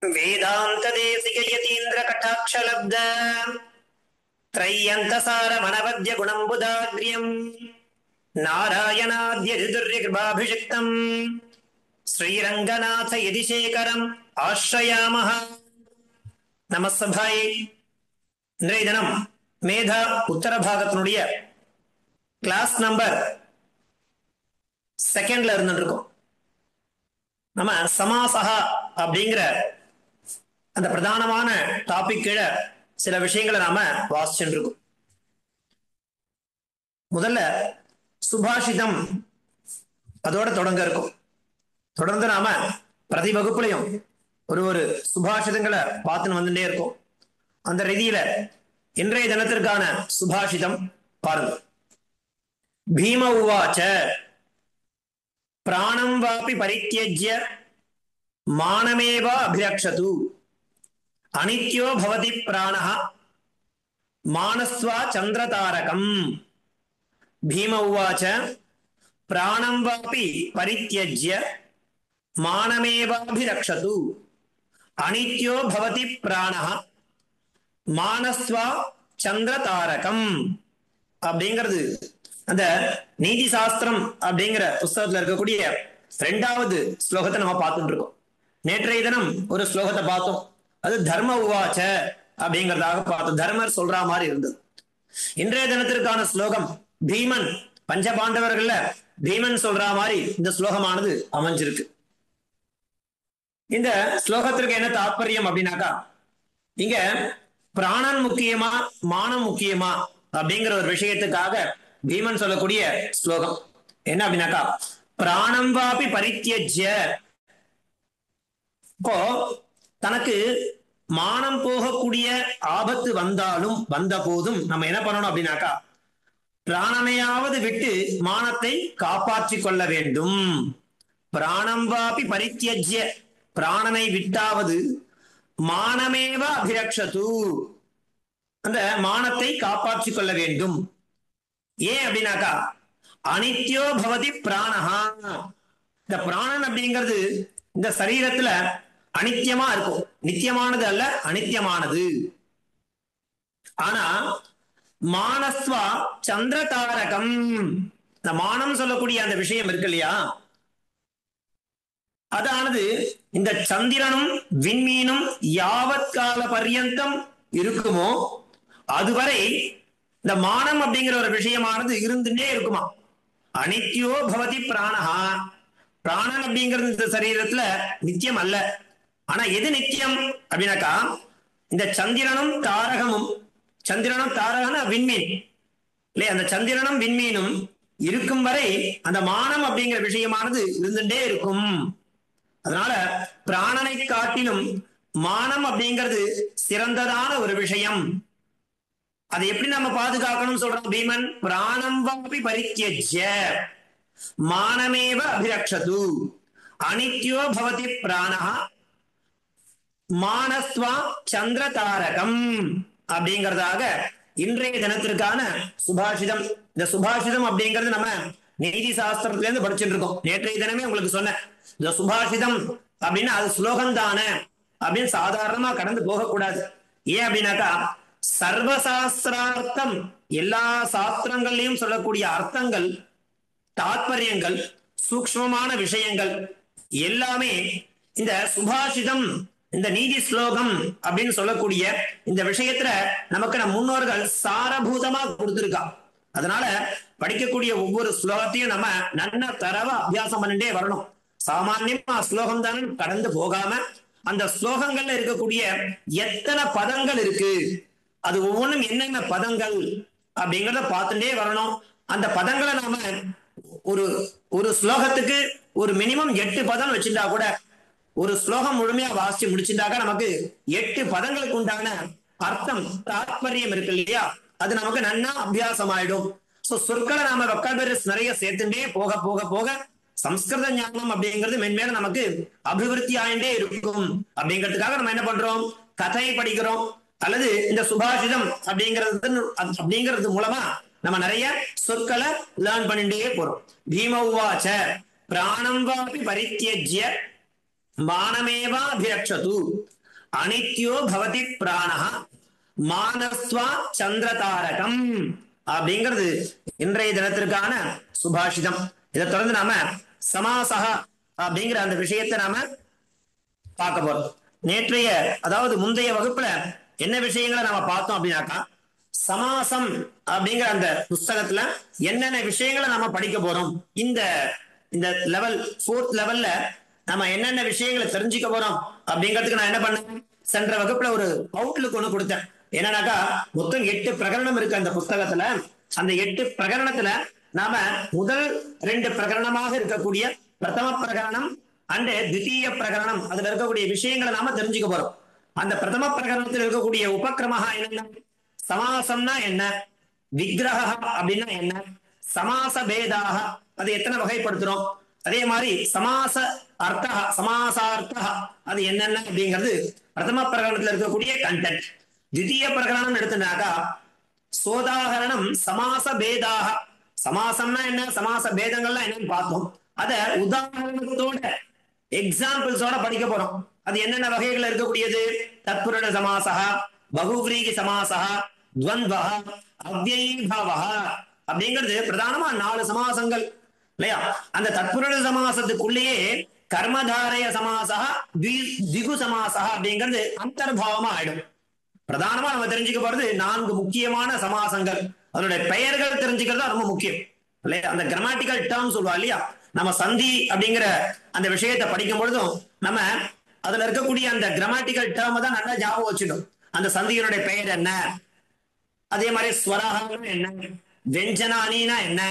वेदांत देशिक यतीन्द्र कटाक्षलब्ध त्रय्यंतसार मनवद्य गुणंबुदाग्र्यं नारायणाद्य ऋतुर्यकृपाभिषिक्तं श्रीरंगनाथ यदिशेखरम् आश्रयामः. நமஸ்தபாய். இன்றைய தினம் மேதா உத்தர பாகத்தினுடைய class number 2ல இருந்துருக்கோம். நம்ம சமாசஹா அப்படிங்கிற அந்த பிரதானமான டாபிக் கீழ சில விஷயங்களை நாம வாசிச்சுட்டு இருக்கோம். முதல்ல சுபாஷிதம் அதோட தொடங்க இருக்கும். தொடர்ந்து நாம பிரதி வகுப்புலையும் ஒரு சுபாஷிதங்களை பார்த்துன்னு வந்துட்டே இருக்கும். அந்த ரீதியில இன்றைய தினத்திற்கான சுபாஷிதம் பாருங்க. பீம உவாச்ச பிராணம் வாபி பரித்யஜ்ய மானமேவ அபிரக்ஷது அனித்யோ பவதி பிராணஹ மானஸ்வா சந்திரதாரகம். பீம உவாச்ச பிராணம் வாபி பரித்யஜ்ய மானமேவ அபிரக்ஷது அனித்யோ பவதி பிராணஹ மானஸ்வா சந்திரதாரகம். அப்படிங்கிறது அந்த நீதி சாஸ்திரம் அப்படிங்கிற புஸ்தகத்துல இருக்கக்கூடிய 2வது ஸ்லோகத்தை நம்ம பார்த்துட்டு இருக்கோம். நேற்றைய தினம் ஒரு ஸ்லோகத்தை பார்த்தோம். அது தர்ம உவாச்ச அப்படிங்கிறதாக பார்த்தோம். தர்மர் சொல்ற மாதிரி இருந்தது. இன்றைய தினத்திற்கான ஸ்லோகம் பீமன், பஞ்ச பாண்டவர்கள்ல பீமன் சொல்ற மாதிரி இந்த ஸ்லோகமானது அமைஞ்சிருக்கு. இந்த ஸ்லோகத்திற்கு என்ன தாற்பயம் அப்படின்னாக்கா, இங்க பிராணன் முக்கியமா மானம் முக்கியமா அப்படிங்கிற ஒரு விஷயத்துக்காக பீமன் சொல்லக்கூடிய ஸ்லோகம் என்ன அப்படின்னாக்கா, பிராணம் வாபி பரித்யஜ்ய. இப்போ தனக்கு மானம் போகக்கூடிய ஆபத்து வந்தாலும் வந்த போதும் நம்ம என்ன பண்ணணும் அப்படின்னாக்கா, பிராணனையாவது விட்டு மானத்தை காப்பாற்றி கொள்ள வேண்டும். பிராணம் வாபி பரித்யஜ்ய, பிராணனை விட்டாவது மானமேவ அபிரக்ஷது, அந்த மானத்தை காப்பாற்றிக் கொள்ள வேண்டும். ஏன் அப்படின்னாக்கா, அனித்யோ பவதி பிராணஹா. இந்த பிராணன் அப்படிங்கிறது இந்த சரீரத்துல அனித்தியமா இருக்கும். நித்தியமானது அல்ல, அனித்தியமானது. ஆனா மானஸ்வா சந்திரதாரகம், இந்த மானம் சொல்லக்கூடிய அந்த விஷயம் இருக்கு இல்லையா, அதானது இந்த சந்திரனும் விண்மீனும் யாவத் கால பர்யந்தம் இருக்குமோ அதுவரை இந்த மானம் அப்படிங்கிற ஒரு விஷயமானது இருந்துட்டே இருக்குமா. அனித்யோ பவதி பிராணஹா, பிராணன் அப்படிங்கிறது இந்த சரீரத்துல நித்தியம் அல்ல. ஆனா எது நித்தியம் அப்படின்னாக்கா, இந்த சந்திரனும் தாரகமும், சந்திரனும் தாரகம்னா விண்மீன் இல்லையா, அந்த சந்திரனும் விண்மீனும் இருக்கும் வரை அந்த மானம் அப்படிங்கிற விஷயமானது இருந்துட்டே இருக்கும். அதனால பிராணனை காட்டிலும் மானம் அப்படிங்கிறது சிறந்ததான ஒரு விஷயம். அதை எப்படி நம்ம பாதுகாக்கணும் சொல்றோம் பீமன். பிராணம் வாபி பரித்யஜ்ய மானமேவ அபிரக்ஷது அனித்யோ பவதி பிராணஹ மானஸ்வா சந்திரதாரகம் அப்படிங்கிறதாக இன்றைய தினத்திற்கான சுபாஷிதம். இந்த சுபாஷிதம் அப்படிங்கிறது நம்ம நீதி சாஸ்திரத்துல இருந்து படிச்சுட்டு இருக்கோம். நேற்றைய தினமே உங்களுக்கு சொன்னேன், இந்த சுபாஷிதம் அப்படின்னா அது ஸ்லோகம் தானே அப்படின்னு சாதாரணமா கடந்து போகக்கூடாது. ஏன் அப்படின்னாக்கா, சர்வசாஸ்திரார்த்தம், எல்லா சாஸ்திரங்கள்லயும் சொல்லக்கூடிய அர்த்தங்கள், தாத்பரியங்கள், சூக்ஷ்மமான விஷயங்கள் எல்லாமே இந்த சுபாஷிதம், இந்த நீதி ஸ்லோகம் அப்படின்னு சொல்லக்கூடிய இந்த விஷயத்துல நமக்கு நம் முன்னோர்கள் சாரபூதமா கொடுத்திருக்கா. அதனால படிக்கக்கூடிய ஒவ்வொரு ஸ்லோகத்தையும் நம்ம நல்ல தரவா அபியாசம் பண்ணிட்டே வரணும். சாமான்யமா ஸ்லோகம் தானே கடந்து போகாம அந்த ஸ்லோகங்கள்ல இருக்கக்கூடிய எத்தனை பதங்கள் இருக்கு, அது ஒவ்வொன்றும் என்னென்ன பதங்கள் அப்படிங்கிறத பார்த்துட்டே வரணும். அந்த பதங்களை நாம ஒரு ஸ்லோகத்துக்கு ஒரு மினிமம் 8 பதம் வச்சுட்டா கூட, ஒரு ஸ்லோகம் முழுமையா வாசிச்சு முடிச்சுட்டாக்கா நமக்கு 8 பதங்களுக்கு உண்டான அர்த்தம் தாத்பரியம் இருக்கு இல்லையா, அது நமக்கு நன்னா அபியாசம் ஆயிடும். சொற்களை நாம வொக்காபுலரிஸ் நிறைய சேர்த்துட்டே போக போக போக சம்ஸ்கிருத ஞானம் அப்படிங்கிறது மென்மேலும் நமக்கு அபிவிருத்தி ஆயிட்டே இருக்கும். அப்படிங்கிறதுக்காக நம்ம என்ன பண்றோம், கதை படிக்கிறோம் அல்லது இந்த சுபாஷிதம் அப்படிங்கிறது மூலமா நம்ம நிறைய சொற்களை லேர்ன் பண்ணிட்டே போறோம். பீம உவாச்ச பிராணம் வாபி பரித்யஜ்ய மானமேவாபிரக்ஷது அனித்யோ பவதி பிராணஹ மானஸ்வா சந்திரதாரகம் அப்படிங்கிறது இன்றைய தினத்திற்கான சுபாஷிதம். இதை தொடர்ந்து நாம சமாசக அப்படிங்கிற அந்த விஷயத்தை நாம பார்க்க போறோம். நேற்றைய அதாவது முந்தைய வகுப்புல என்ன விஷயங்களை நாம பார்த்தோம் அப்படின்னாக்கா, சமாசம் அப்படிங்கிற அந்த புஸ்தகத்துல என்னென்ன விஷயங்களை நாம படிக்க போறோம், இந்த இந்த லெவல் 4th லெவல்ல நம்ம என்னென்ன விஷயங்களை தெரிஞ்சுக்க போறோம் அப்படிங்கிறதுக்கு நான் என்ன பண்ணேன், சென்ற வகுப்புல ஒரு அவுட்லுக் ஒண்ணு கொடுத்தேன். என்னன்னாக்கா, மொத்தம் 8 பிரகரணம் இருக்கு அந்த புஸ்தகத்துல. அந்த 8 பிரகரணத்துல நாம முதல் 2 பிரகரணமாக இருக்கக்கூடிய பிரதம பிரகரணம் அண்ட் தித்தீய பிரகரணம், அதுல இருக்கக்கூடிய விஷயங்களை நாம தெரிஞ்சுக்க போறோம். அந்த பிரதம பிரகரணத்தில் இருக்கக்கூடிய உபக்கிரமஹா என்ன, சமாசம்னா என்ன, விக்கிரக அப்படின்னா என்ன, சமாச பேதாக அது எத்தனை வகைப்படுத்துறோம், அதே மாதிரி சமாச அர்த்தா சமாசார்த்தா அது என்னென்ன அப்படிங்கிறது பிரதம பிரகரணத்தில் இருக்கக்கூடிய கண்டென்ட். தித்தீய பிரகரணம் எடுத்துனாக்கா சோதாகரணம் சமாச பேதாக, சமாசம்னா என்ன, சமாச பேதங்கள்லாம் என்னன்னு பார்த்தோம். அத உதாரணத்தோட எக்ஸாம்பிள்ஸோட படிக்க போறோம். அது என்னென்ன வகைகள் இருக்கக்கூடியது, தத்புருட சமாசா, பகுவிரீகி சமாசா, துவந்த்வஹ, அவ்யயீபாவஹ அப்படிங்கிறது பிரதானமா 4 சமாசங்கள் இல்லையா. அந்த தத்புருட சமாசத்துக்குள்ளேயே கர்மதாரய சமாசா, திகு சமாசா அப்படிங்கிறது அந்தர்பாவமா ஆயிடும். பிரதானமா நம்ம தெரிஞ்சுக்க போறது 4 முக்கியமான சமாசங்கள். அதனுடைய பெயர்கள் தெரிஞ்சுக்கிறது ரொம்ப முக்கியம் இல்லையா. அந்த கிராமட்டிக்கல் டேர்ம் சொல்லுவா இல்லையா, நம்ம சந்தி அப்படிங்கிற அந்த விஷயத்தை படிக்கும் பொழுதும் நம்ம அதுல இருக்கக்கூடிய அந்த கிராமட்டிக்கல் டேர்ம் தான் நல்லா ஞாபகம் வச்சிடும். அந்த சந்தியினுடைய பெயர் என்ன, அதே மாதிரி ஸ்வரஹானா என்ன, வெஞ்சனானினா என்ன,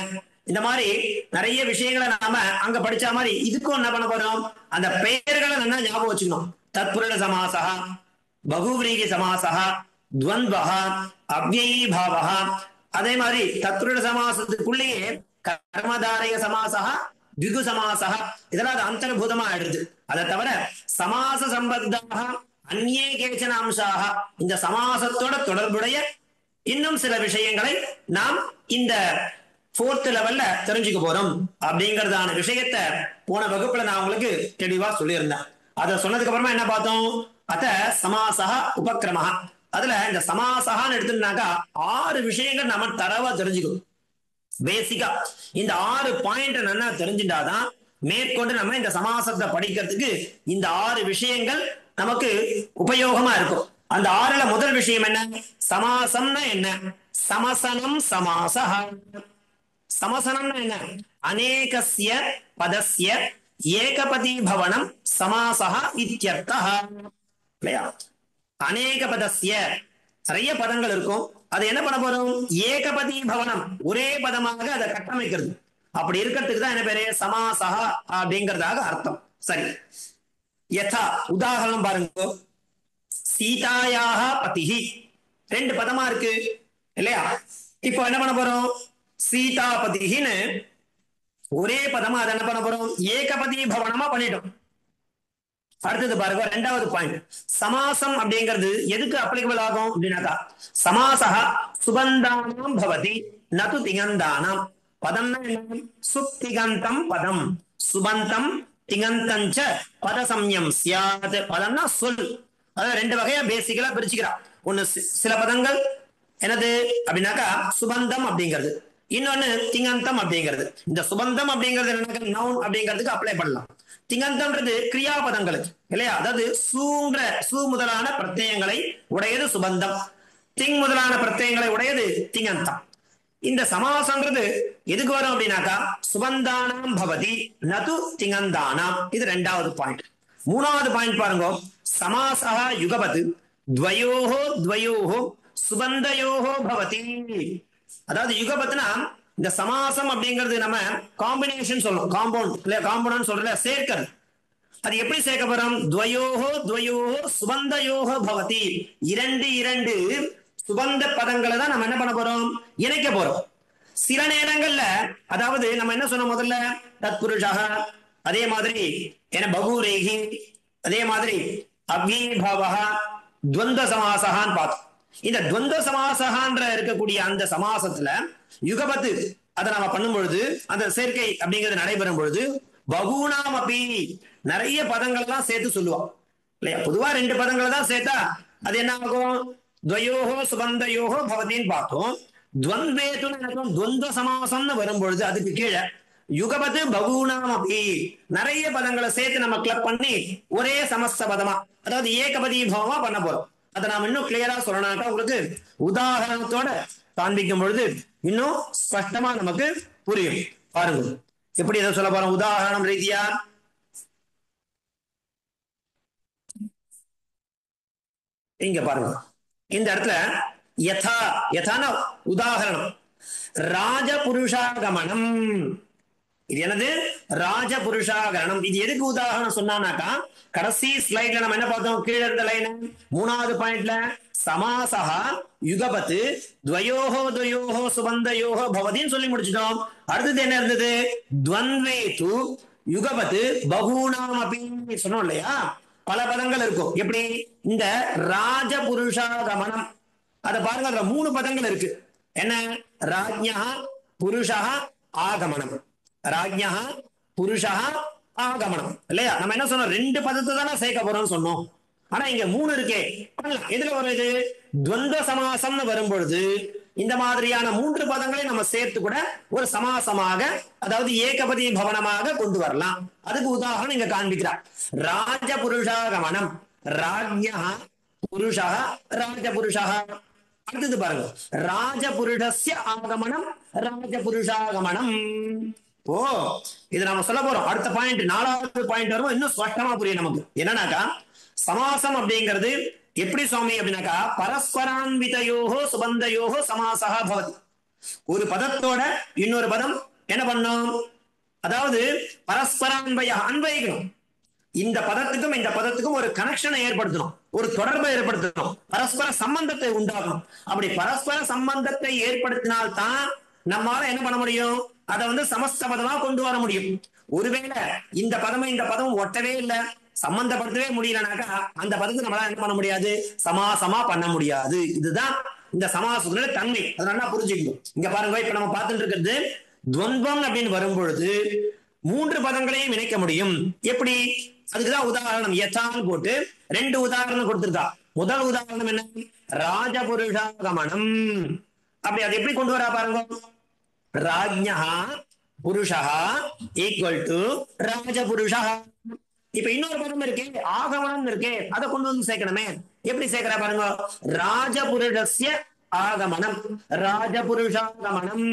இந்த மாதிரி நிறைய விஷயங்களை நாம அங்க படிச்ச மாதிரி இதுக்கும் என்ன பண்ண போறோம், அந்த பெயர்களை நல்லா ஞாபகம் வச்சுக்கணும். தத்புருட சமாசா, பகுவிரீகி சமாசா, துவந்த்வஹ, அவ்யயீபாவஹ, அதே மாதிரி தத்புருட சமாசத்துக்குள்ளேயே கர்மதாரய சமாசா, திகு சமாசா, இதெல்லாம் அது அந்தர்பூதமா ஆயிடுது. அதை தவிர சமாச சம்பத்தாக அந்நியே கேச்சன அம்சாக, இந்த சமாசத்தோட தொடர்புடைய இன்னும் சில விஷயங்களை நாம் இந்த 4th லெவல்ல தெரிஞ்சுக்க போறோம் அப்படிங்கறதான விஷயத்தை போன வகுப்புல நான் உங்களுக்கு தெளிவா சொல்லியிருந்தேன். அதை சொன்னதுக்கு அப்புறமா என்ன பார்த்தோம், அத சமாசக உபக்கிரம. அதுல இந்த சமாசகான்னு எடுத்துனாக்கா 6 விஷயங்கள் நம்ம தரவா தெரிஞ்சுக்கணும். பேசிக்கா இந்த 6 பாயிண்ட் நல்லா தெரிஞ்சுட்டாதான் மேற்கொண்டு நம்ம இந்த சமாசத்தை படிக்கிறதுக்கு இந்த 6 விஷயங்கள் நமக்கு உபயோகமா இருக்கும். அந்த 6ல முதல் விஷயம் என்ன, சமாசம்னா என்ன, சமசனம் சமாசஹ. சமசனம்னா என்ன, அநேகஸ்ய பதஸ்ய ஏகபதி பவனம் சமாசஹ இத்யர்த்தஹ இல்லையா. அநேக பதஸ்ய நிறைய பதங்கள் இருக்கும், அது என்ன பண்ண போறோம், ஏகபதி பவனம் ஒரே பதமாக அதை கட்டமைக்கிறது. அப்படி இருக்கிறதுக்கு தான் என்ன பேரு, சமாசஹ அப்படிங்கிறதாக அர்த்தம். சரி, யதா உதாரணம் பாருங்க, சீதாயாக பதிஹி 2 பதமா இருக்கு இல்லையா. இப்போ என்ன பண்ண போறோம், சீதாபதின்னு ஒரே பதமா அதை என்ன பண்ண போறோம், ஏகபதி பவனமா பண்ணிட்டோம். அடுத்தது பாருங்க, 2வது பாயிண்ட், சமாசம் அப்படிங்கிறது எதுக்கு அப்ளிகபிள் ஆகும் அப்படின்னாக்கா, சமாசஹ சுபந்தானாம் பவதி நது திகந்தானாம். பதம்னா என்ன, சுப்திகந்தம் பதம், சுபந்தம் திகந்தஞ்ச பதசம்யம் சியாத். பதம்னா சொல், அதாவது 2 வகையா பேசிக்கலா பிரிச்சுக்கிறா. ஒண்ணு சில பதங்கள் என்னது அப்படின்னாக்கா சுபந்தம் அப்படிங்கிறது, இன்னொன்னு திங்கந்தம் அப்படிங்கிறது. இந்த சுபந்தம் அப்படிங்கிறது என்னன்னா நவுன் அப்படிங்கிறதுக்கு அப்ளை பண்ணலாம். திங்கந்தம்ன்றது கிரியாபதங்களுக்கு இல்லையா, அதாவது சூ முதலான பிரத்யங்களை உடையது சுபந்தம், திங் முதலான பிரத்யங்களை உடையது திங்கந்தம். இந்த சமாசம்ன்றது எதுக்கு வரும் அப்படின்னாக்கா, சுபந்தானாம் பவதி நது திங்கந்தானாம். இது 2வது பாயிண்ட். 3வது பாயிண்ட் பாருங்க, சமாசஹ யுகபத் துவயோஹோ துவயோஹோ சுபந்தயோஹோ பவதி. அதாவது யுகபத்னா இந்த சமாசம் அப்படிங்கிறது நம்ம காம்பினேஷன் சொல்லணும், காம்பவுண்ட் இல்லையா, காம்பவுண்ட் சொல்றல சேர்க்கிறது. அது எப்படி சேர்க்க போறோம், துவயோஹோ துவயோஹோ சுபந்தயோஹோ பவதி. 2 சுபந்த பதங்களை தான் நம்ம என்ன பண்ண போறோம், இணைக்க போறோம். சில நேரங்கள்ல அதாவது நம்ம என்ன சொன்னோம் முதல்ல, தத்புருஷா, அதே மாதிரி என்ன பகுரேகி, அதே மாதிரி அவ்யீபாவஹ, துவந்த சமாசகான்னு பார்த்தோம். இந்த துவந்த சமாசகான்ற இருக்கக்கூடிய அந்த சமாசத்துல யுகபத்து அதை நம்ம பண்ணும் பொழுது, அந்த சேர்க்கை அப்படிங்கிறது நடைபெறும் பொழுது பகூனாம் அப்படி நிறைய பதங்கள் எல்லாம் சேர்த்து சொல்லுவான் இல்லையா. பொதுவா ரெண்டு பதங்களை தான் சேர்த்தா அது என்ன ஆகும், துவயோகோ சுபந்தயோகோ பவதின்னு பார்த்தோம். துவந்த்வேதுன்னு நினைக்கும், துவந்த சமாசம்னு வரும்பொழுது அதுக்கு கீழே யுகபத்து பகூனாம் அப்படி நிறைய பதங்களை சேர்த்து நம்ம கிளப் பண்ணி ஒரே சமஸ்த பதமா, அதாவது ஏகபதி பவமா பண்ண போறோம். அதை நாம் இன்னும் கிளியரா சொல்லணும்னா உங்களுக்கு உதாரணத்தோட காண்பிக்கும் பொழுது இன்னும் ஸ்பஷ்டமா நமக்கு புரியும். பாருங்க எப்படி இதை சொல்ல போறோம் உதாரணம் ரீதியா. இங்க பாருங்க, இந்த இடத்துல யதா, யதான உதாரணம், ராஜபுருஷாகமனம். இது என்னது, ராஜபுருஷாகரணம். இது எதுக்கு உதாரணம் சொன்னானாக்கா, கடைசி ஸ்லைட்ல நம்ம என்ன பார்த்தோம், கீழே இருந்த லைன் மூணாவது பாயிண்ட்ல சமாசா யுகபத்து துவயோஹோ துவயோஹோ சுபந்தயோஹோ பவதின்னு சொல்லி முடிச்சிட்டோம். அடுத்தது என்ன இருந்தது, துவந்த்வேது யுகபத்து பகூனாம் அப்படி சொன்னோம் இல்லையா. பல பதங்கள் இருக்கும். எப்படி, இந்த ராஜபுருஷாகமனம் அதை பாருங்க, அதுல 3 பதங்கள் இருக்கு. என்ன, ராஜ்ஞா புருஷா ஆகமனம், ராஜ்ஞா புருஷா ஆகமனம் இல்லையா. நம்ம என்ன சொன்னோம், 2 பதத்தை தானே சேர்க்க போறோம்னு சொன்னோம். ஆனா இங்க 3 இருக்கே. எதுல வருது, துவந்த சமாசம்னு வரும்பொழுது இந்த மாதிரியான 3 பதங்களை நம்ம சேர்த்து கூட ஒரு சமாசமாக, அதாவது ஏகபதி பவனமாக கொண்டு வரலாம். அதுக்கு உதாரணம் இங்க காண்பிக்கிறார். ராஜபுருஷாகமனம், ராஜ்ஞா புருஷா ராஜபுருஷா. அடுத்தது பாருங்க, ராஜபுருஷஸ்ய ஆகமனம் ராஜபுருஷாகமனம். ஓ, இது நம்ம சொல்ல போறோம். அடுத்த பாயிண்ட் 4வது பாயிண்ட் வரும், இன்னும் ஸ்பஷ்டமா புரியும் நமக்கு. என்னன்னாக்கா, சமாசம் அப்படிங்கிறது எப்படி சுவாமி அப்படின்னாக்கா, பரஸ்பரான்விதயோகோ சுபந்தயோகோ சமாசா பவதி. ஒரு பதத்தோட இன்னொரு பதம் என்ன பண்ணும், அதாவது பரஸ்பரான்வய அன்வயிக்கணும். இந்த பதத்துக்கும் இந்த பதத்துக்கும் ஒரு கனெக்ஷனை ஏற்படுத்தணும், ஒரு தொடர்பை ஏற்படுத்தணும், பரஸ்பர சம்பந்தத்தை உண்டாக்கணும். அப்படி பரஸ்பர சம்பந்தத்தை ஏற்படுத்தினால்தான் நம்மால என்ன பண்ண முடியும், அதை சமஸ்த பதமா கொண்டு வர முடியும். ஒருவேளை இந்த பதமும் இந்த பதமும் ஒட்டவே இல்லை, சம்பந்தப்படுத்தவே முடியலனாக்கா அந்த பதத்தை நம்மளால என்ன பண்ண முடியாது, சமாசமா பண்ண முடியாது. இதுதான் இந்த சமாசத்துல தன்மை. அதை நல்லா புரிஞ்சுக்கணும். இங்க பாருங்க, இப்ப நம்ம பார்த்துட்டு இருக்கிறது துவந்தம் அப்படின்னு வரும்பொழுது 3 பதங்களையும் இணைக்க முடியும். எப்படி, அதுக்குதான் உதாரணம் யதான்னு போட்டு 2 உதாரணம் கொடுத்திருக்கா. முதல் உதாரணம் என்ன, ராஜபுருஷாகமனம். அப்படி அதை எப்படி கொண்டு வரா பாருங்க, ராஜ்ஞா புருஷா ஈக்குவல் டு ராஜபுருஷா. இப்ப இன்னொரு பதம் இருக்கு, ஆகமனம் இருக்கு, அதை கொண்டு சேர்க்கணுமே. எப்படி சேர்க்கிறா பாருங்க, ராஜபுருஷஸ்ய ஆகமனம் ராஜபுருஷாகமனம்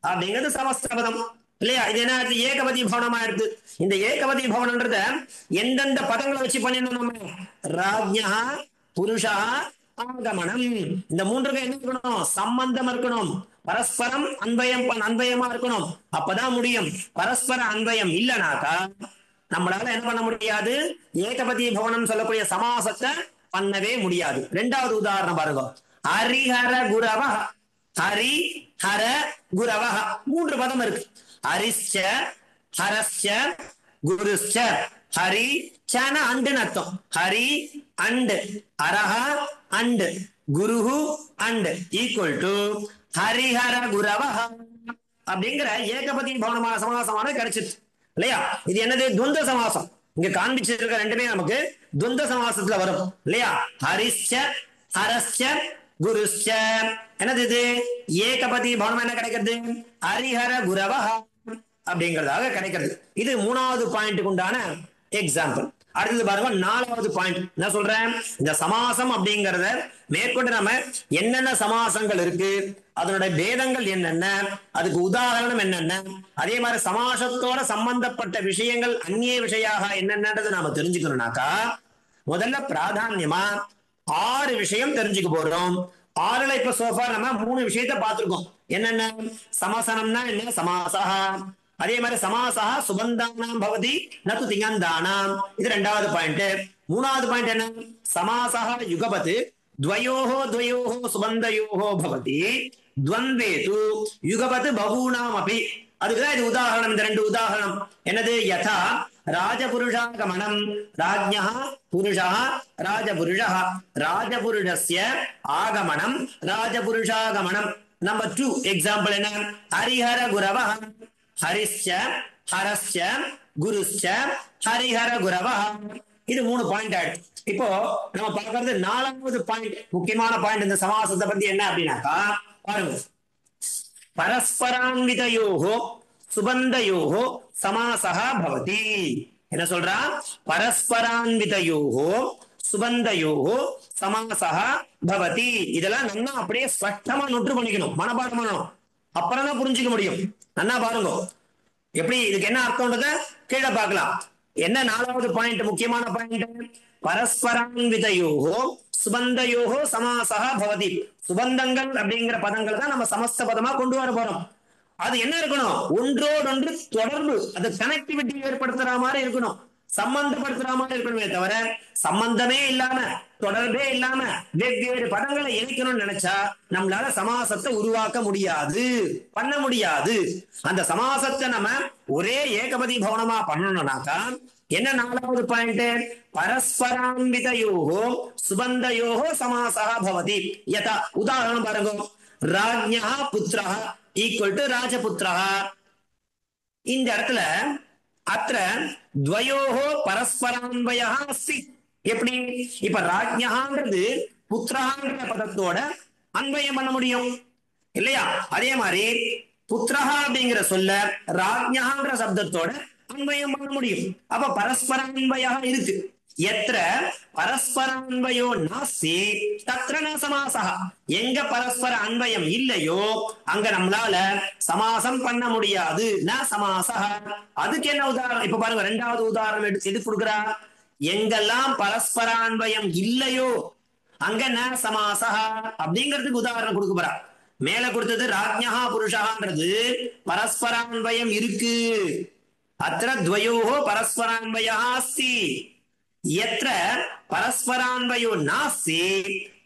அப்படிங்கிறது சமஸ்த பதம் இல்லையா. இது என்ன, ஏகபதி பவனமா இருக்கு. இந்த ஏகபதி பவனம்ன்றத எந்தெந்த பதங்களை வச்சு பண்ணிடணும் நம்ம, ராஜ்ஞா புருஷா ஆகமனம். இந்த 3க்கும் என்ன இருக்கணும், சம்பந்தம் இருக்கணும், பரஸ்பரம் அன்பயமா இருக்கணும். அப்பதான் முடியும். பரஸ்பர அன்பயம் இல்லைனாக்கா நம்மளால என்ன பண்ண முடியாது, ஏகபதி பவனம் சொல்லக்கூடிய சமாசத்தை பண்ணவே முடியாது. 2வது உதாரணம் பாருங்க, ஹரிஹர குரவ. ஹரிஹர குரவ 3 பதம் இருக்கு. ஹரிஷ்ச ஹரஸ்ச குருஷ்ச. ஹரி சன அண்டுன்னு அர்த்தம். ஹரி அண்டு, அரஹ அண்டு, குருஹு அண்டு ஈக்குவல் டு ஹரிஹர குரவ அப்படிங்கிற ஏகபதி பவனமான சமாசமான கிடைச்சிருச்சு இல்லையா. இது என்னது, துவந்த சமாசம். இங்க காண்பிச்சிருக்க 2மே நமக்கு துவந்த சமாசத்துல வரும் இல்லையா. ஹரிஷ்ச ஹரஸ்ச குருஷ்ச என்னது, இது ஏகபதி பவனம் என்ன கிடைக்கிறது, ஹரிஹர குரவ அப்படிங்கிறதாக கிடைக்கிறது. இது 3வது பாயிண்ட்டுக்கு உண்டான எக்ஸாம்பிள். அடுத்தது பாருங்க, 4வது பாயிண்ட் என்ன சொல்றேன், இந்த சமாசம் அப்படிங்கறத மேற்கொண்டு நம்ம என்னென்ன சமாசங்கள் இருக்கு, அதனுடைய பேதங்கள் என்னென்ன, அதுக்கு உதாரணம் என்னென்ன, அதே மாதிரி சமாசத்தோட சம்பந்தப்பட்ட விஷயங்கள் அந்நிய விஷயாக என்னென்னது நாம தெரிஞ்சுக்கணும்னாக்கா, முதல்ல பிராதான்யமா 6 விஷயம் தெரிஞ்சுக்க போறோம். 6ல இப்ப சோஃபா நம்ம 3 விஷயத்த பார்த்திருக்கோம். என்னென்ன, சமாசனம்னா என்ன, சமாசா. அதே மாதிரி சமாசா சுபந்தானாம் பவதி நது திங்கந்தானாம். இது 2வது பாயிண்ட். 3வது பாயிண்ட் என்ன, சமாசா யுகபத் துவயோஹோ துவயோஹோ சுபந்தயோஹோ பவதி துவந்த்வேது யுகபத் பகூனாம் அபி. அதுக்குதான் இது உதாரணம். இந்த 2 உதாரணம் என்னது, யதா ராஜபுருஷாகமனம் ராஜ்ஞா புருஷா ராஜபுருஷா ராஜபுருஷஸ்ய ஆகமனம் ராஜபுருஷாகமனம். நம்பர் 2 எக்ஸாம்பிள் என்ன, ஹரிஹர குரவ. ஹரிஷ்ச ஹரஸ்ச குருஸ்ச ஹரிஹர குரவ. இது 3 பாயிண்ட் ஆயிடுச்சு. இப்போ நம்ம பார்க்கறது 4வது பாயிண்ட், முக்கியமான பாயிண்ட் இந்த சமாசத்தை பத்தி என்ன அப்படின்னாக்கா பாருங்க. பரஸ்பரான்விதயோஹோ சுபந்தயோஹோ சமாசஹ பவதி. என்ன சொல்றா? பரஸ்பரான்விதயோஹோ சுபந்தயோஹோ சமாசஹ பவதி. இதெல்லாம் நல்லா அப்படியே ஸ்பஷ்டமா நோட்டு பண்ணிக்கணும், மனப்பாடம் பண்ணணும், அப்புறம் தான் புரிஞ்சுக்க முடியும். நல்லா பாருங்க எப்படி இதுக்கு என்ன அர்த்தம்ன்றத கீழே பார்க்கலாம். என்ன 4வது பாயிண்ட், முக்கியமான பாயிண்ட்? பரஸ்பரான்விதயோஹோ சுபந்தயோஹோ சமாசஹ பவதி. சுபந்தங்கள் அப்படிங்கிற பதங்கள் தான் நம்ம சமஸ்த பதமா கொண்டு வர போறோம். அது என்ன இருக்கணும்? ஒன்றோடொன்று தொடர்பு, அது கனெக்டிவிட்டி ஏற்படுத்துற மாதிரி இருக்கணும், சம்பந்தப்படுத்துற மாதிரி இருக்கணுமே தவிர சம்பந்தமே இல்லாம தொடர்பே இல்லாம வெவ்வேறு பதங்களை இணைக்கணும்னு நினைச்சா நம்மளால சமாசத்தை உருவாக்க முடியாது, பண்ண முடியாது. அந்த சமாசத்தை நம்ம ஒரே ஏகபதி பவனமா பண்ணணும்னாக்கா என்ன 4வது பாயிண்ட்? பரஸ்பரான்விதயோஹோ சுபந்தயோஹோ சமாசஹ பவதி. யதா உதாரணம் பாருங்க. ராஜ்ஞா புத்திரஹ ஈக்குவல் டு ராஜபுத்திரஹ. இந்த இடத்துல அத்திர துவயோஹோ பரஸ்பரான்வயஹ அஸ்தி. எப்படி? இப்ப ராஜ்ஞான்றது புத்திரஹான்ற பதத்தோட அன்வயம் பண்ண முடியும் இல்லையா? அதே மாதிரி புத்திரஹா அப்படிங்கிற சொல்ல ராஜ்ஞான்ற சப்தத்தோட அன்வயம் பண்ண முடியும். அப்ப பரஸ்பரான்வயா இருக்கு. எத்திர பரஸ்பரான்வயோ நாஸ்தி தத்ர ந சமாசஹ. எங்க பரஸ்பர அன்வயம் இல்லையோ அங்க நம்மளால சமாசம் பண்ண முடியாது, ந சமாசஹ. அதுக்கு என்ன உதாரணம்? இப்ப பாருங்க, 2வது உதாரணம் எது கொடுக்குறா? எங்கெல்லாம் பரஸ்பரான்வயம் இல்லையோ அங்க ந சமாசஹ அப்படிங்கிறதுக்கு உதாரணம் கொடுக்க போறா. மேல கொடுத்தது ராஜ்ஞா புருஷான்றது பரஸ்பரான்வயம் இருக்கு. அத்திர துவயோஹோ பரஸ்பரான்வயா அஸ்தி. எத்திர பரஸ்பரான்வயோ நாஸ்தி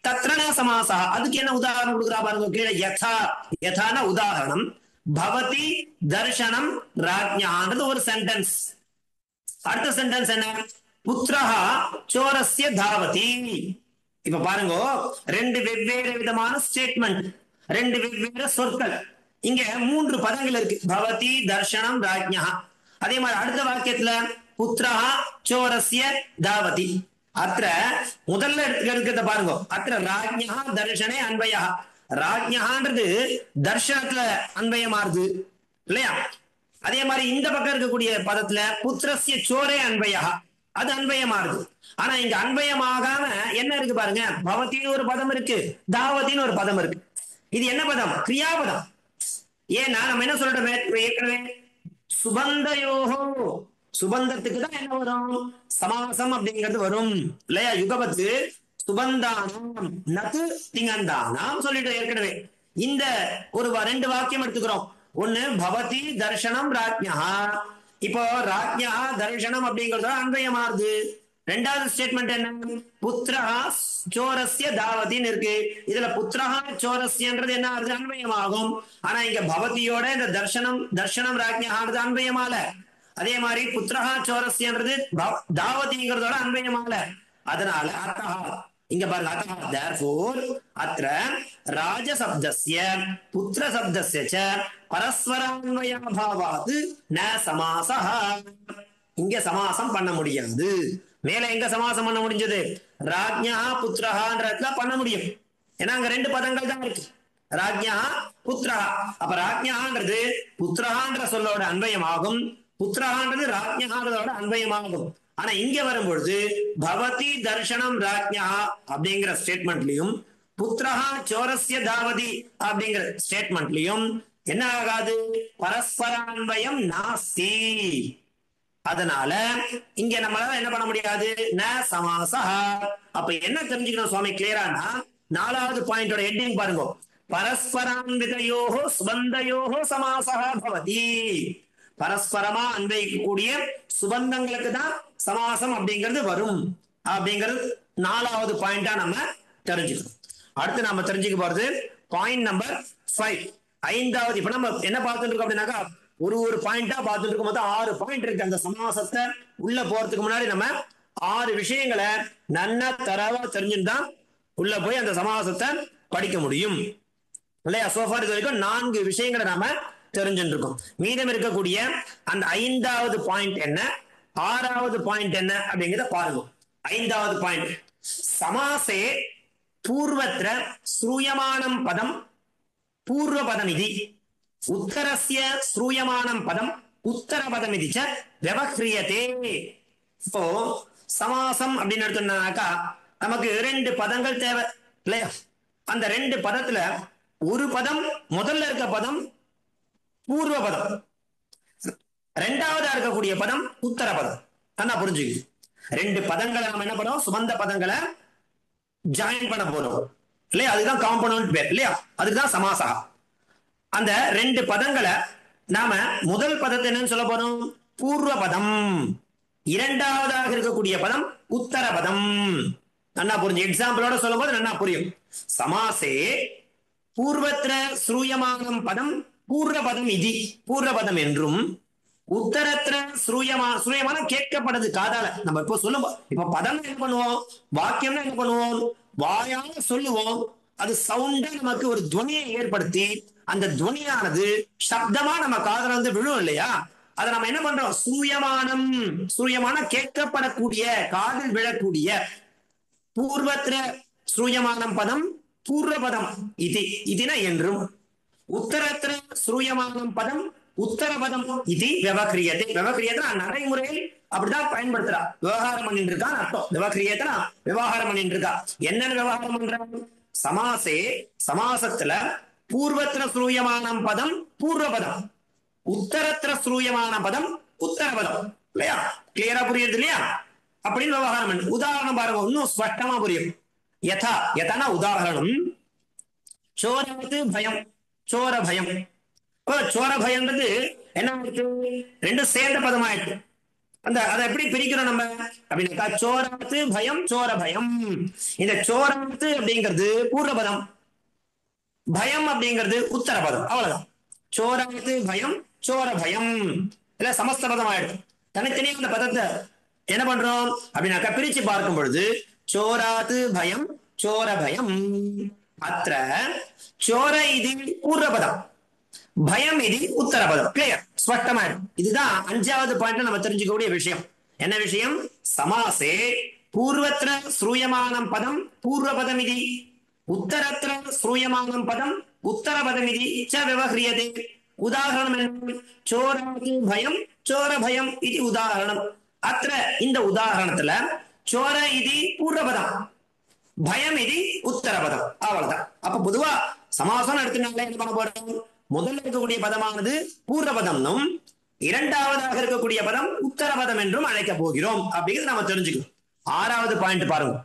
தத்ர ந சமாசஹ. அதுக்கு என்ன உதாரணம் கொடுக்குறா பாருங்க கீழே. யதா, யதான உதாரணம். பவதி தர்சனம் ராஜ்ஞான்றது ஒரு சென்டென்ஸ். அடுத்த சென்டென்ஸ் என்ன? புத்திரஹா சோரஸ்ய தாவதி. இப்ப பாருங்க, 2 வெவ்வேறு விதமான ஸ்டேட்மெண்ட், 2 வெவ்வேறு சொற்கள். இங்க 3 பதங்கள் இருக்கு, பவதி தர்சனம் ராஜ்ஞா. அதே மாதிரி அடுத்த வாக்கியத்துல புத்திரஹா சோரஸ்ய தாவதி. அத்திர முதல்ல எடுக்கிறத பாருங்க. அத்திர ராஜ்ஞா தர்ஷனே அன்வயா. ராஜ்ஞான்றது தர்ஷனத்துல அன்வயமாறுது இல்லையா? அதே மாதிரி இந்த பக்கம் இருக்கக்கூடிய பதத்துல புத்திரஸ்ய சோரே அன்வயா, அது அன்வயமாறுது. ஆனா இங்க அன்வயமாகாம என்ன இருக்கு பாருங்க, பவத்தின்னு ஒரு பதம் இருக்கு, தாவத்தின்னு ஒரு பதம் இருக்கு. இது என்ன பதம்? கிரியாபதம். ஏன்னா நம்ம என்ன சொல்றோம் ஏற்கனவே, சுபந்தயோஹோ, சுபந்தத்துக்கு தான் என்ன வரும்? சமாசம் அப்படிங்கிறது வரும் இல்லையா? யுகபத்து சுபந்தானம் நது திங்கந்தானம் சொல்லிட்டு ஏற்கனவே. இந்த ஒரு 2 வாக்கியம் எடுத்துக்கிறோம். ஒண்ணு பவதி தர்சனம் ராஜ்ஞா. இப்போ ராஜ்ஞா தர்சனம் அப்படிங்கிறது அன்வயமாறுது. 2வது ஸ்டேட்மெண்ட் என்ன? புத்திரஹா சோரஸ்ய தாவதின்னு இருக்கு. இதுல புத்திரஹா சோரஸ்யன்றது என்ன ஆகுது? அன்வயமாகும். ஆனா இங்க பவதியோட இந்த தர்சனம் ராஜ்ஞான்றது அன்வயமால. அதே மாதிரி புத்திரஹா சோரஸ்யன்றது தாவதிங்கிறதோட அன்வயமால. அதனால அத்தஹா இங்க பாருங்க, அத்தஹா therefore அத்ர ராஜசப்தஸ்ய புத்திர சப்தஸ்ய ச பரஸ்பரான்வயாபாவாத் ந சமாசஹ. இங்க சமாசம் பண்ண முடியாது. மேல எங்க சமாசம் பண்ண முடிஞ்சது? ராஜ்ஞா புத்திரஹான்றதுல பண்ண முடியும். ஏன்னா அங்க 2 பதங்கள் தான் இருக்கு, ராஜ்ஞா புத்திரஹா. அப்ப ராஜ்ஞான்றது புத்திரஹான்ற சொல்லோட அன்வயமாகும், புத்திரஹான்றது ராஜ்ஞான்றதோட அன்வயமாகும். ஆனா இங்க வரும்பொழுது பவதி தர்சனம் ராஜ்ஞா அப்படிங்கிற ஸ்டேட்மெண்ட்லயும் புத்திரஹா சோரஸ்ய தாவதி அப்படிங்கிற ஸ்டேட்மெண்ட்லயும் என்ன ஆகாது? பரஸ்பரான்வயம் நாஸ்தி. அதனால இங்க நம்மளால என்ன பண்ண முடியாது? ந சமாசஹ. அப்ப என்ன தெரிஞ்சுக்கணும் சுவாமி கிளியரானா, 4வது பாயிண்டோட ஹெட்டிங் பாருங்க. பரஸ்பரான்விதயோஹோ சுபந்தயோஹோ சமாசஹ பவதி. பரஸ்பரமா அன்வைக்கக்கூடிய சுபந்தங்களுக்கு தான் சமாசம் அப்படிங்கிறது வரும் அப்படிங்கிறது 4வது பாயிண்டா நம்ம தெரிஞ்சுக்கணும். அடுத்து நம்ம தெரிஞ்சுக்க போறது பாயிண்ட் நம்பர் 5, 5வது. இப்ப நம்ம என்ன பார்த்துட்டு இருக்கோம் அப்படின்னாக்கா, ஒரு பாயிண்டா பார்த்துட்டு இருக்கும். மொத்தம் 6 பாயிண்ட் இருக்கு. அந்த சமாசத்தை உள்ள போறதுக்கு முன்னாடி நம்ம 6 விஷயங்களை நன்னா தரவா தெரிஞ்சுதான் உள்ள போய் அந்த சமாசத்தை படிக்க முடியும் இல்லையா? சோஃபார் இது வரைக்கும் 4 விஷயங்களை நாம தெரிஞ்சுருக்கும். மீதம் இருக்கக்கூடிய அந்த 5வது பாயிண்ட் என்ன, 6வது பாயிண்ட் என்ன அப்படிங்கிறத பாருங்க. 5வது பாயிண்ட், சமாசே பூர்வத்ர ஸ்ரூயமானம் பதம் பூர்வபதமிதி உத்தரஸ்ய ஸ்ரூயமானம் பதம் உத்தரபதமிதி ச விவக்ரியதே. இப்போ சமாசம் அப்படின்னு எடுத்தோம்னாக்கா நமக்கு 2 பதங்கள் தேவை இல்லையா? அந்த 2 பதத்துல ஒரு பதம் முதல்ல இருக்க பதம் பூர்வ பதம், 2வதா இருக்கக்கூடிய பதம் உத்தர பதம். நல்லா புரிஞ்சுக்கு. 2 பதங்களை நம்ம என்ன பண்ணோம், சுபந்த பதங்களை ஜாயின் பண்ண போறோம் இல்லையா? அதுதான் காம்பனன்ட் பேர் இல்லையா? அதுதான் சமாசா. அந்த 2 பதங்களை நாம முதல் பதத்தை என்னன்னு சொல்ல போறோம், பூர்வ பதம். 2வதாக இருக்கக்கூடிய பதம் உத்தர பதம். நல்லா புரிஞ்சு எக்ஸாம்பிளோட சொல்லும் போது நல்லா புரியும். சமாசே பூர்வத்ர ஸ்ரூயமானம் பதம் பூர்வபதம் இதி, பூர்வபதம் என்றும், உத்தரத்திர ஸ்ரூயமான கேட்கப்படுது காதால. நம்ம இப்போ சொல்லும், இப்ப பதம் என்ன பண்ணுவோம், வாக்கியம்னா என்ன பண்ணுவோம், வாயால சொல்லுவோம். அது சவுண்டா நமக்கு ஒரு துவனியை ஏற்படுத்தி அந்த துவனியானது சப்தமா நம்ம காதல வந்து விழும் இல்லையா? அதை நம்ம என்ன பண்றோம், சூரியமான கேட்கப்படக்கூடிய காதில் விழக்கூடிய பூர்வத்திர ஸ்ரூயமானம் பதம் பூர்வபதம் இது இதுனா என்றும், உத்தரத்திர ஸ்ரூயமானம் பதம் உத்தரபதம் இது விவக்ரியத்தை. விவக்ரியத்தை நடைமுறையில் அப்படிதான் பயன்படுத்துறா. விவகாரம் பண்ணிட்டு இருக்கான்னு அர்த்தம். விவக்ரியத்தை விவகாரம் பண்ணிட்டு இருக்கா. என்னன்னு விவகாரம் பண்றாங்க, சமாசே சமாசத்துல பூர்வத்திர ஸ்ரூயமானம் பதம் பூர்வபதம், உத்தரத்திர ஸ்ரூயமான பதம் உத்தரபதம் இல்லையா? கிளியரா புரியுது இல்லையா? அப்படின்னு விவகாரம் பண்ணு. உதாரணம் பாருங்க, இன்னும் ஸ்பஷ்டமா புரியும். யதா யதானா உதாரணம், சோரவது பயம், சோர பயம். சோர பயம்ன்றது என்ன ஆயிடுச்சு, 2 சேர்ந்த பதம் ஆயிடுச்சு. அதை எப்படி பிரிக்கிறோம் நம்ம அப்படின்னாக்கா, சோராத்து பயம் சோர பயம். இந்த சோராத்து அப்படிங்கிறது பூர்வபதம், பயம் அப்படிங்கிறது உத்தரபதம். அவ்வளவுதான். சோராத்து பயம் சோர பயம் இல்ல சமஸ்த பதம் ஆயிடும். தனித்தனியா அந்த பதத்தை என்ன பண்றோம் அப்படின்னாக்கா பிரிச்சு பார்க்கும் பொழுது, சோராத்து பயம் சோர பயம், அத்த சோர இது பூர்வபதம், பயம் இது உத்தரபதம். கிளியர், ஸ்பஷ்டமாயிடும். இதுதான் 5வது பாயிண்ட்ல நம்ம தெரிஞ்சுக்கக்கூடிய விஷயம். என்ன விஷயம், சமாசே பூர்வத்திர ஸ்ரூயமானம் பதம் பூர்வபதம் இது உத்தரத்திர ஸ்ரூயமானம் பதம் உத்தரபதமிதி ச விவக்ரியதே. உதாரணம் என்ன, சோராது பயம் சோர பயம் இது உதாரணம். அത്ര இந்த உதாரணத்துல சோர இது பூர்வபதம், பயம் இது உத்தரபதம். அவ்வளவுதான். அப்ப பொதுவா சமாசம் எடுத்துனால என்ன பண்ண போறோம், முதல்ல இருக்கக்கூடிய பதமானது பூர்வபதம்னும் 2வதாக இருக்கக்கூடிய பதம் உத்தரபதம் என்றும் அழைக்க போகிறோம் அப்படிங்கிறது நம்ம தெரிஞ்சுக்கணும். 6வது பாயிண்ட் பாருங்க,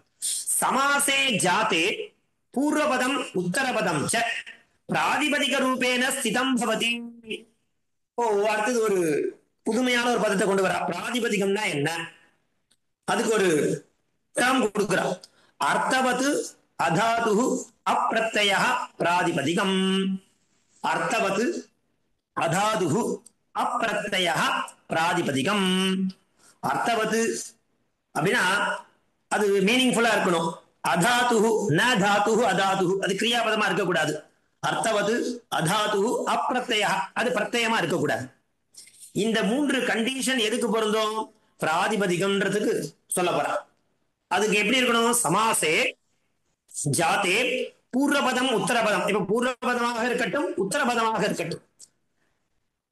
சமாசே ஜாதே பூர்வபதம் உத்தரபதம் ச பிராதிபதிக ரூபேன ஸ்திதம் பவதி. அடுத்தது ஒரு புதுமையான ஒரு பதத்தை கொண்டு வரா. பிராதிபதிகம்னா என்ன, அதுக்கு ஒரு டேர்ம் கொடுக்கிறா. அர்த்தவது அதாது அப்பிரத்ய பிராதிபதிகம். அர்த்தவது அதாது அப்பிரத்ய பிராதிபதிகம். அர்த்தவது அப்படின்னா அது மீனிங்ஃபுல்லா இருக்கணும். அதாது ந தாது அதாது அது கிரியாபதமா இருக்கக்கூடாது. அர்த்தவது அதாது அப்பிரத்ய அது பிரத்யமா இருக்கக்கூடாது. இந்த 3 கண்டிஷன் எதுக்கு பொருந்தும், பிராதிபதிகம்ன்றதுக்கு சொல்ல போறா. அதுக்கு எப்படி இருக்கணும், சமாசே ஜாதே பூர்வபதம் உத்தரபதம். இப்ப பூர்வபதமாக இருக்கட்டும் உத்தரபதமாக இருக்கட்டும்,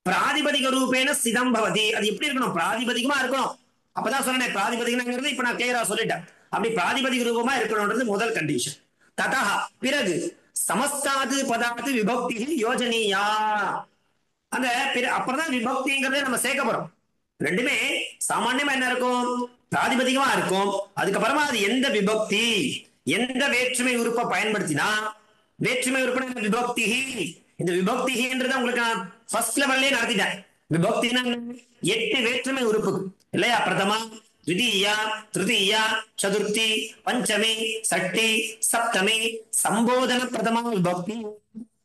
பிராதிபதிக ரூபேன ஸ்திதம் பவதி. அது எப்படி இருக்கணும், பிராதிபதிகமா இருக்கணும். அப்பதான் சொன்னேன் பிராதிபதிகம்ங்கிறது இப்ப நான் கிளியரா சொல்லிட்டேன். அப்படி பிராதிபதிக ரூபமா இருக்கணும்ன்றது முதல் கண்டிஷன். ததா பிறகு சமஸ்தாது பதாது விபக்தி யோஜனியா. அந்த அப்புறம்தான் விபக்திங்கிறத நம்ம சேர்க்க போறோம். ரெண்டுமே சாமான்யமா என்ன இருக்கும், பிராதிபதிகமா இருக்கும். அதுக்கப்புறமா அது எந்த விபக்தி, எந்த வேற்றுமை உறுப்பை பயன்படுத்தினா, வேற்றுமை உறுப்பு விபக்தி. இந்த விபக்தின்றத உங்களுக்கு நான் ஃபர்ஸ்ட் லெவல்லே நடத்திட்டேன். விபக்தினா 8 வேற்றுமை உறுப்பு இல்லையா, பிரதமா द्वितीया तृतीया चतुर्थी पंचमी षष्ठी सप्तमी संबोधन प्रथमा विभक्ति.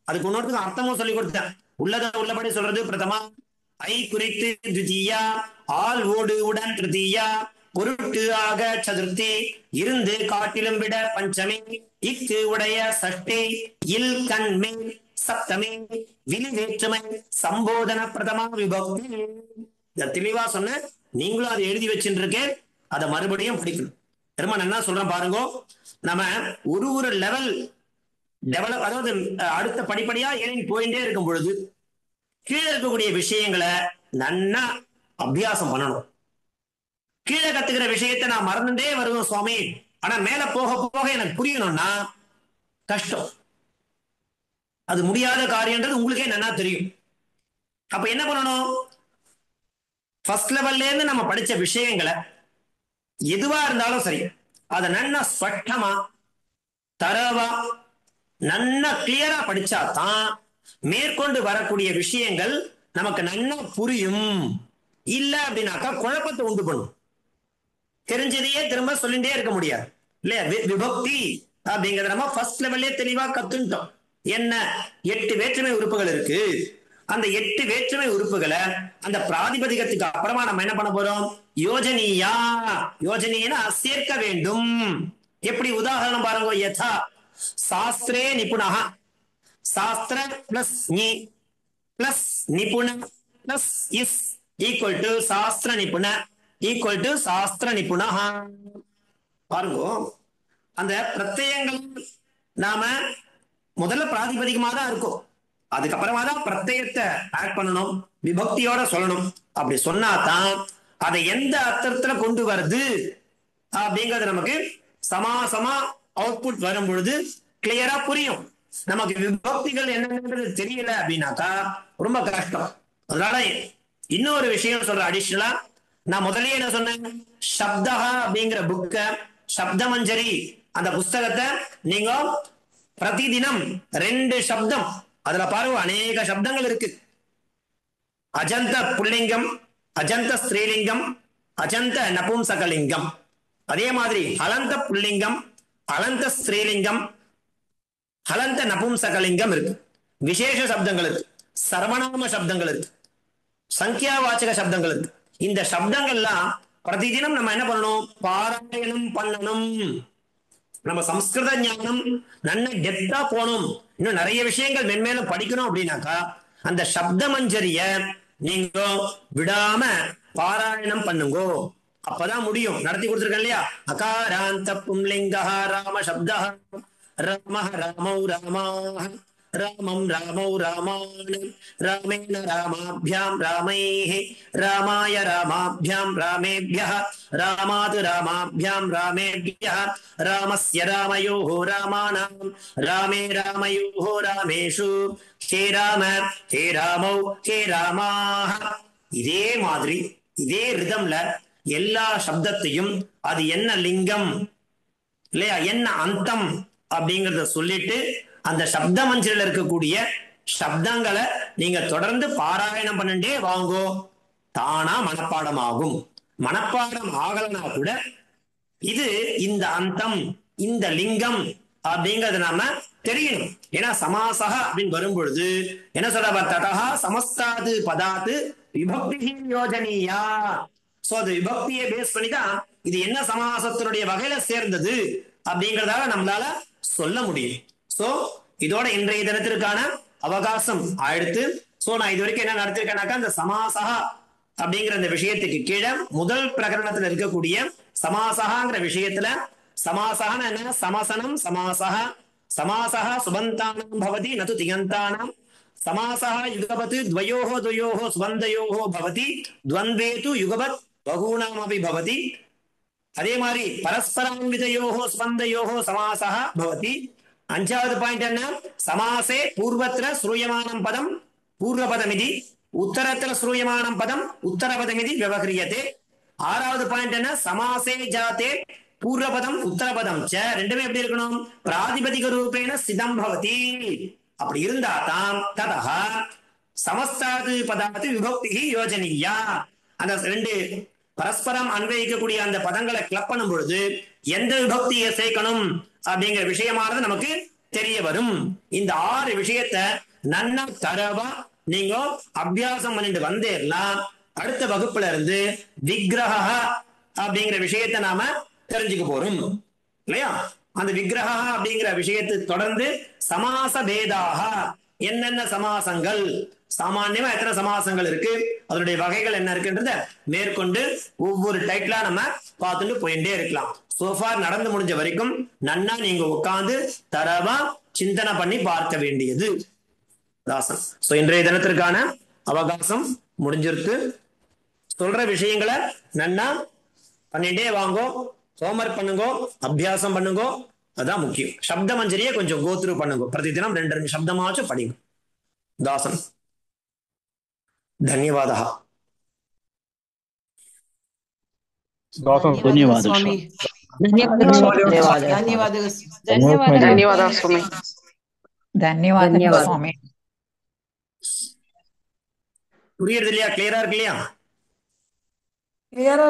அதுக்கு இன்னொருத்துக்கு அர்த்தமும் சொல்லி கொடுத்தேன். உள்ளத உள்ளபடி சொல்றது பிரதமா, ஐ குறித்து द्वितीया, ஆல் ஓடு உடன் திருத்தீயா, பொருட்டு ஆக சதுர்த்தி, இருந்து காட்டிலும் விட பஞ்சமி, இக்கு உடைய சஷ்டி, இல் கண் மேல் சப்தமே விழி வேற்றுமை சம்போதன பிரதமா விபக்தி. இந்த தெளிவா சொன்ன, நீங்களும் அதை எழுதி வச்சுட்டு இருக்கேன், அதை மறுபடியும் படிக்கணும். திரும்ப என்ன சொல்றேன் பாருங்க. நம்ம ஒரு லெவல் டெவலப், அதாவது அடுத்த படிப்படியா ஏறி போயிட்டே இருக்கும் பொழுது கீழே இருக்கக்கூடிய விஷயங்களை நன்னா அபியாசம் பண்ணணும். கீழே கத்துக்கிற விஷயத்தை நான் மறந்துட்டே வருவேன் சுவாமி, ஆனா மேல போக போக எனக்கு புரியணும்னா கஷ்டம். அது முடியாத காரியம்ன்றது உங்களுக்கே நல்லா தெரியும். அப்ப என்ன பண்ணணும்? ஃபர்ஸ்ட் லெவல்ல இருந்து நம்ம படிச்ச விஷயங்களை எதுவா இருந்தாலும் சரி, அதை நன்னா ஸ்பஷ்டமா தரவா நன்னா கிளியரா படிச்சாதான் மேற்கொண்டு வரக்கூடிய விஷயங்கள் நமக்கு நன்னா புரியும். இல்ல அப்படின்னாக்கா குழப்பத்தை உண்டு பண்ணும். தெரிஞ்சதையே திரும்ப சொல்லிட்டே இருக்க முடியாது இல்லையா? விபக்தி அப்படிங்கறத நம்ம ஃபர்ஸ்ட் லெவல்லே தெளிவா கத்துட்டோம். என்ன 8 வேற்றுமை உறுப்புகள் இருக்கு. அந்த 8 வேற்றுமை உறுப்புகளை அந்த பிராதிபதிகத்துக்கு அப்புறமா நம்ம என்ன பண்ண போறோம்? யோஜனியா, யோஜனியனா சேர்க்க வேண்டும். எப்படி? உதாரணம் பாருங்க. யதா சாஸ்திரே நிபுணா, சாஸ்திர பிளஸ் நி பிளஸ் நிபுண பிளஸ் இஸ் ஈக்குவல் டு சாஸ்திர நிபுண ஈக்குவல் டு சாஸ்திர நிபுணா. பாருங்க, அந்த பிரத்யங்கள் நாம முதல்ல பிராதிபதிகமா தான் இருக்கும், அதுக்கப்புறமா தான் பிரத்யத்தை ஆட் பண்ணணும், விபக்தியோட சொல்லணும். அப்படி சொன்னாதான் அதை எந்த அர்த்தத்துல கொண்டு வருது அப்படிங்கிறது நமக்கு சமாசமா அவுட்புட் வரும் பொழுது கிளியரா புரியும். நமக்கு விபக்திகள் என்னன்றது தெரியல அப்படின்னாக்கா ரொம்ப கஷ்டம். அதனால இன்னொரு விஷயம் சொல்ற அடிஷனலா, நான் முதலே என்ன சொன்னேன், சப்தா அப்படிங்கிற புக்க, சப்தமஞ்சரி அந்த புஸ்தகத்தை நீங்க பிரதிதினம் 2 சப்தம், அதுல பாருங்க அநேக சப்தங்கள் இருக்கு. அஜந்த புல்லிங்கம், அஜந்த ஸ்திரீலிங்கம், அஜந்த நபும்சகலிங்கம். அதே மாதிரி ஹலந்த புல்லிங்கம், அலந்த ஸ்திரீலிங்கம், ஹலந்த நபும்சகலிங்கம் இருக்கு. விசேஷ சப்தங்கள் இருக்கு, சர்வநாம சப்தங்கள் இருக்கு, சங்கியாவாச்சக சப்தங்கள் இருக்கு. இந்த சப்தங்கள்லாம் பிரதிதினம் நம்ம என்ன பண்ணணும்? பாராயணம் பண்ணணும். நம்ம சம்ஸ்கிருத ஞானம் நல்ல டெப்தா போகணும், இன்னும் நிறைய விஷயங்கள் மென்மேலும் படிக்கணும் அப்படின்னாக்கா அந்த சப்த மஞ்சரிய நீங்க விடாம பாராயணம் பண்ணுங்க. அப்பதான் முடியும். நடத்தி கொடுத்துருக்கேன் இல்லையா? அகாராந்த பும்லிங்கா ராம சப்தா, ராம ராமௌ ராமாஹ, ராமம் ராமௌ ராமான், ராமேன ராமாபியாம் ராமைஹி, ராமாய ராமாபியாம் ராமேபியः, ராமாத் ராமாபியாம் ராமேபியः, ராமஸ்ய ராமயோः ராமாணாம், ராமே ராமயோः ராமேஷு, ஹே ராம ஹே ராமௌ ஹே ராமாஹ. இதே மாதிரி இதே ரிதம்ல எல்லா சப்தத்தையும் அது என்ன லிங்கம் இல்லையா, என்ன அந்தம் அப்படிங்கறத சொல்லிட்டு அந்த சப்த மஞ்சள் இருக்கக்கூடிய சப்தங்களை நீங்க தொடர்ந்து பாராயணம் பண்ணிட்டே வாங்கோ. தானா மனப்பாடம் ஆகும். மனப்பாடம் ஆகலனா கூட இது இந்த அந்தம் இந்த லிங்கம் அப்படிங்கறது நாம தெரியணும். ஏன்னா சமாசக அப்படின்னு வரும் பொழுது என்ன சொல்ற? ததா சமஸ்தாது பதாத்து விபக்தி யோஜனியா. சோ அது விபக்தியை பேஸ் பண்ணிதான் இது என்ன சமாசத்தினுடைய வகையில சேர்ந்தது அப்படிங்கறதால நம்மளால சொல்ல முடியும். சோ இதோட இன்றைய தினத்திற்கான அவகாசம் ஆயிடுத்து. சோ நான் இது வரைக்கும் என்ன நடத்திருக்கேனாக்கா, இந்த சமாசகா அப்படிங்கிற இந்த விஷயத்துக்கு கீழே முதல் பிரகரணத்துல இருக்கக்கூடிய சமாசகாங்கிற விஷயத்துல, சமாசகன என்ன? சமசனம் சமாசக, சமாசக சுபந்தானம் பவதி நது திகந்தானம், சமாசக யுகபத் துவயோஹ துவயோஹ சுபந்தயோஹ பவதி, துவந்த்வேது யுகபத் பகூனாமபி பவதி. அதே மாதிரி பரஸ்பரான்விதயோஹ ஸ்பந்தயோஹ சமாசக பவதி. 5வது பாயிண்ட் என்ன? சமாசே பூர்வத்திர ஸ்ரூயமானம் பதம் பூர்வபதமிதி, உத்தரத்திர ஸ்ரூயமானம் பதம் உத்தரபதமிதி விவகிரியதே. 6வது பாயிண்ட் என்ன? சமாசே ஜாதே பூர்வபதம் உத்தரபதம் ச ரெண்டுமே எப்படி இருக்கணும்? பிராதிபதிக ரூபேண சிதம் பவதி. அப்படி இருந்தா தான் ததா சமஸ்தாது பதாத்து விபக்தி யோஜனியா. அந்த 2 பரஸ்பரம் அன்வயிக்கக்கூடிய அந்த பதங்களை கிளப் பண்ணும் பொழுது எந்த விபக்தியை சேர்க்கணும் அப்படிங்கிற விஷயமானது நமக்கு தெரிய வரும். இந்த 6 விஷயத்தை நன்னா தரவா நீங்க அபியாசம் பண்ணிட்டு வந்தேர்லாம் அடுத்த வகுப்புல இருந்து விக்கிரக அப்படிங்கிற விஷயத்தை நாம தெரிஞ்சுக்க போறோம் இல்லையா? அந்த விக்கிரக அப்படிங்கிற விஷயத்தை தொடர்ந்து சமாச பேதாக என்னென்ன சமாசங்கள், சாமான்யமா எத்தனை சமாசங்கள் இருக்கு, அதனுடைய வகைகள் என்ன இருக்குன்றத மேற்கொண்டு ஒவ்வொரு டைட்டிலா நம்ம பார்த்துட்டு போயிட்டே இருக்கலாம். சோஃபார் நடந்து முடிஞ்ச வரைக்கும் நன்னா நீங்க உட்கார்ந்து தரவா சிந்தனை பண்ணி பார்க்க வேண்டியது தாசன். சோ இன்றைய தினத்திற்கான அவகாசம் முடிஞ்சிருக்கு. சொல்ற விஷயங்களை நன்னா பண்ணிட்டே வாங்கோ, ஹோம்ஒர்க் பண்ணுங்க, அபியாசம் பண்ணுங்க. அதான் முக்கியம். சப்த மஞ்சரியை கொஞ்சம் கோத்ரூ பண்ணுங்க. பிரதி தினம் 2 சப்தமாச்சும் படிங்க. தாசன். धन्यवादः. धन्यवाद स्वामी. धन्यवाद स्वामी. धन्यवाद स्वामी. புரியுது இல்லையா? கிளியரா இருக்கு இல்லையா? क्लियर है।